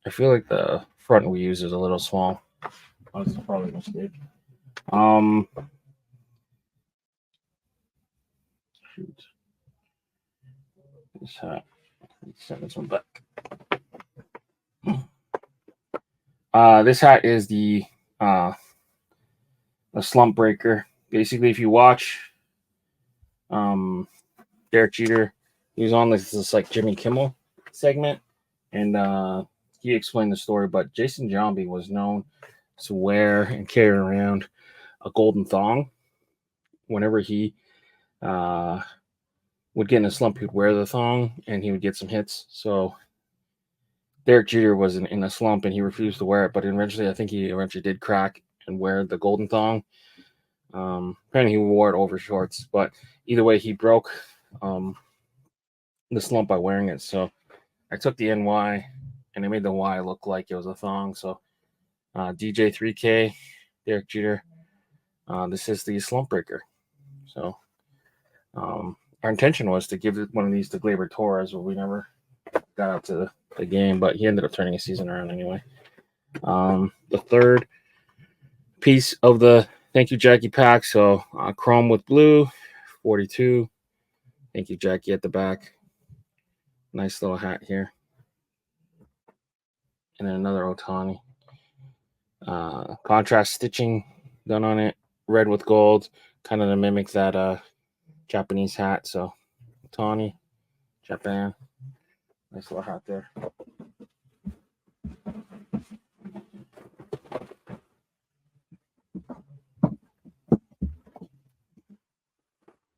I feel like the front we use is a little small. That's probably a mistake. Shoot. This hat. Let's send this one back. This hat is the a slump breaker. Basically, if you watch Derek Jeter, he was on this like Jimmy Kimmel segment, and he explained the story. But Jason Giambi was known to wear and carry around a golden thong. Whenever he would get in a slump, he'd wear the thong and he would get some hits. So Derek Jeter was in a slump and he refused to wear it, but eventually, I think he eventually did crack and wear the golden thong. Apparently, he wore it over shorts, but either way, he broke the slump by wearing it. So I took the NY and I made the Y look like it was a thong. So DJ 3K, Derek Jeter, This is the Slump Breaker. So our intention was to give one of these to Glaber Torres, but we never got out to the game. But he ended up turning his season around anyway. The third piece of the Thank You Jackie pack. So chrome with blue, 42. Thank you Jackie at the back. Nice little hat here. And then another Otani. Contrast stitching done on it, red with gold, kind of to mimic that Japanese hat. So Otani, Japan. Nice little hat there.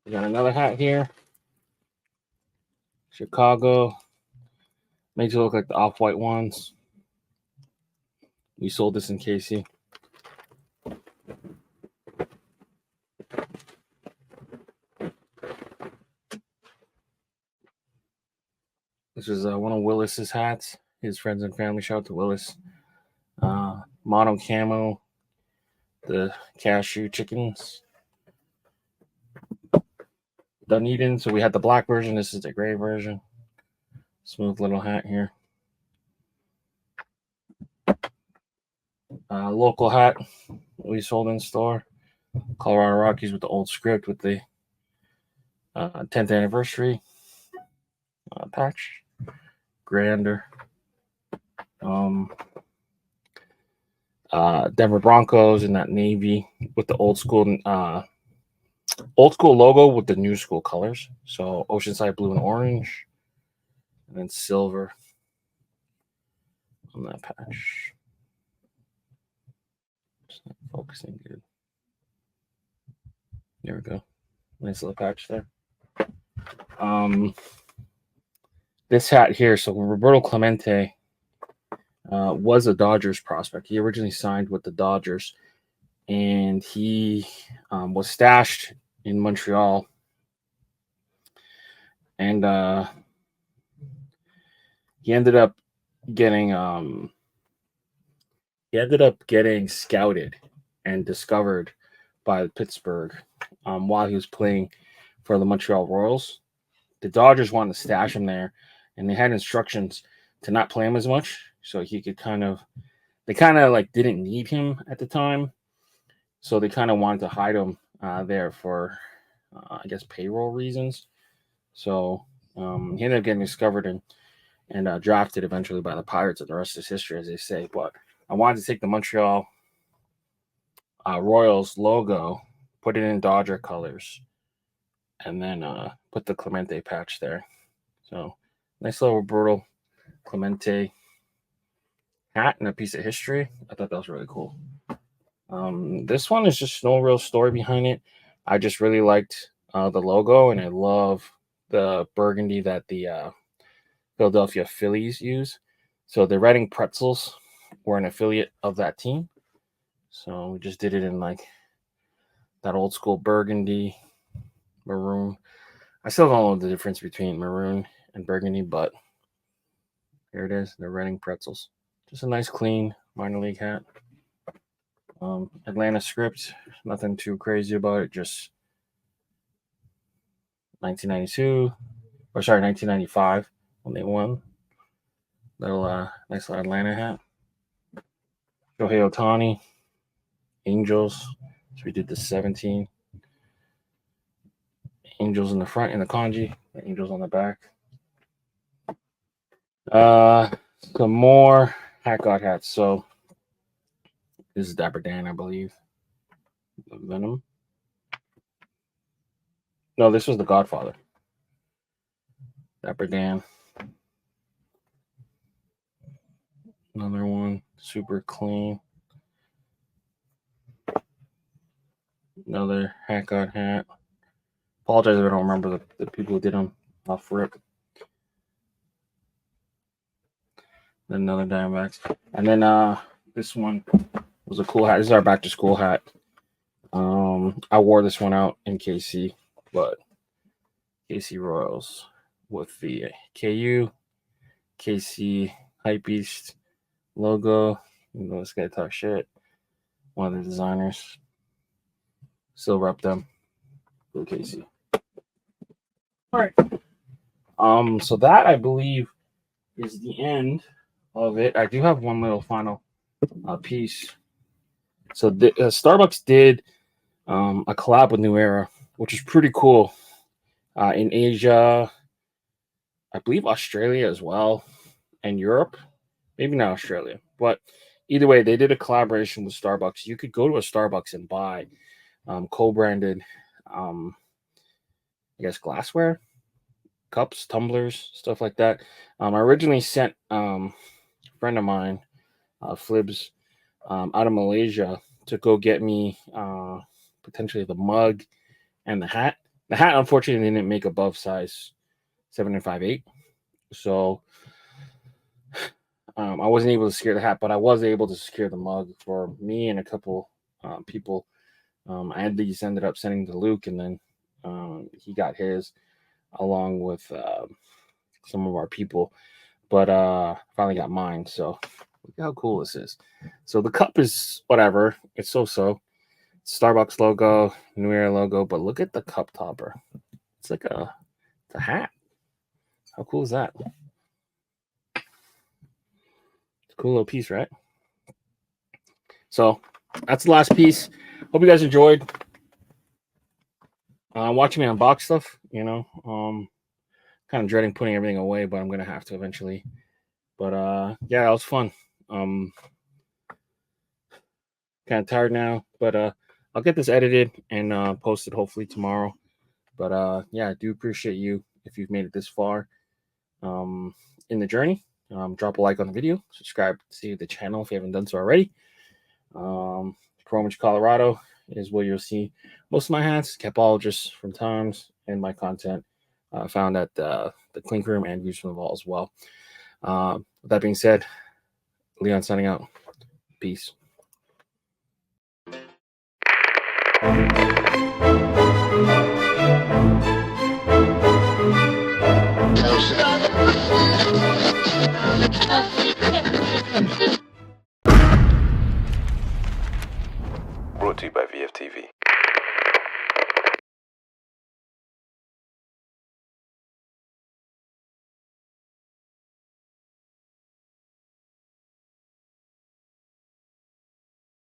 We got another hat here. Chicago. Made you look like the off-white ones. We sold this in KC. This is one of Willis's hats. His friends and family. Shout out to Willis. Mono camo. The cashew chickens. Dunedin. So we had the black version. This is the gray version. Smooth little hat here. Local hat we sold in store. Colorado Rockies with the old script with the 10th anniversary patch. Grander. Denver Broncos in that navy with the old school logo with the new school colors. So Oceanside blue and orange, and then silver on that patch. Just not focusing good. There we go. Nice little patch there. This hat here. So Roberto Clemente was a Dodgers prospect. He originally signed with the Dodgers, and he was stashed in Montreal, and he ended up getting scouted and discovered by Pittsburgh while he was playing for the Montreal Royals. The Dodgers wanted to stash him there, and they had instructions to not play him as much, so he could they didn't need him at the time, so they kind of wanted to hide him there for I guess payroll reasons. So he ended up getting discovered and drafted eventually by the Pirates, and the rest is history, as they say. But I wanted to take the Montreal Royals logo, put it in Dodger colors, and then put the Clemente patch there. So nice little Roberto Clemente hat and a piece of history. I thought that was really cool. This one is just no real story behind it. I just really liked the logo, and I love the burgundy that the Philadelphia Phillies use. So the Reading Pretzels were an affiliate of that team. So we just did it in like that old school burgundy, maroon. I still don't know the difference between maroon and burgundy, but here it is, the Reading Pretzels. Just a nice, clean minor league hat. Atlanta script, nothing too crazy about it, just 1995 when they won. Little nice little Atlanta hat. Shohei Otani, Angels. So we did the 17. Angels in the front in the kanji, the Angels on the back. Some more Hat God hats. So this is Dapper Dan, I believe. Venom. No, this was the Godfather. Dapper Dan. Another one, super clean. Another Hat God hat. Apologize if I don't remember the people who did them off rip. Then another Diamondbacks. And then this one was a cool hat. This is our back to school hat. I wore this one out in KC, but KC Royals with the KU, KC Hypebeast logo. You know, this guy talk shit. One of the designers. Still rep them. Go Casey. All right. So that I believe is the end of it. I do have one little final piece. So Starbucks did a collab with New Era, which is pretty cool. In Asia, I believe Australia as well, and Europe. Maybe not Australia, but either way, they did a collaboration with Starbucks. You could go to a Starbucks and buy co-branded, I guess, glassware, cups, tumblers, stuff like that. I originally sent a friend of mine, Flibs, out of Malaysia to go get me potentially the mug and the hat. The hat, unfortunately, didn't make above size 7 and 5/8, so I wasn't able to secure the hat, but I was able to secure the mug for me and a couple people. I had these ended up sending to Luke, and then he got his along with some of our people, but finally got mine. So look how cool this is. So the cup is whatever. It's so. Starbucks logo, New Era logo, but look at the cup topper. It's like it's a hat. How cool is that? It's a cool little piece, right? So that's the last piece. Hope you guys enjoyed watching me unbox stuff. You know, kind of dreading putting everything away, but I'm gonna have to eventually. But yeah, it was fun. Kind of tired now, but I'll get this edited and posted hopefully tomorrow. But yeah, I do appreciate you if you've made it this far in the journey. Drop a like on the video, subscribe to the channel if you haven't done so already. Promuch, Colorado is where you'll see most of my hats, capologists from times, and my content found at the Clink Room and Views from the Vault as well. With that being said, Leon signing out. Peace. Brought to you by VFTV.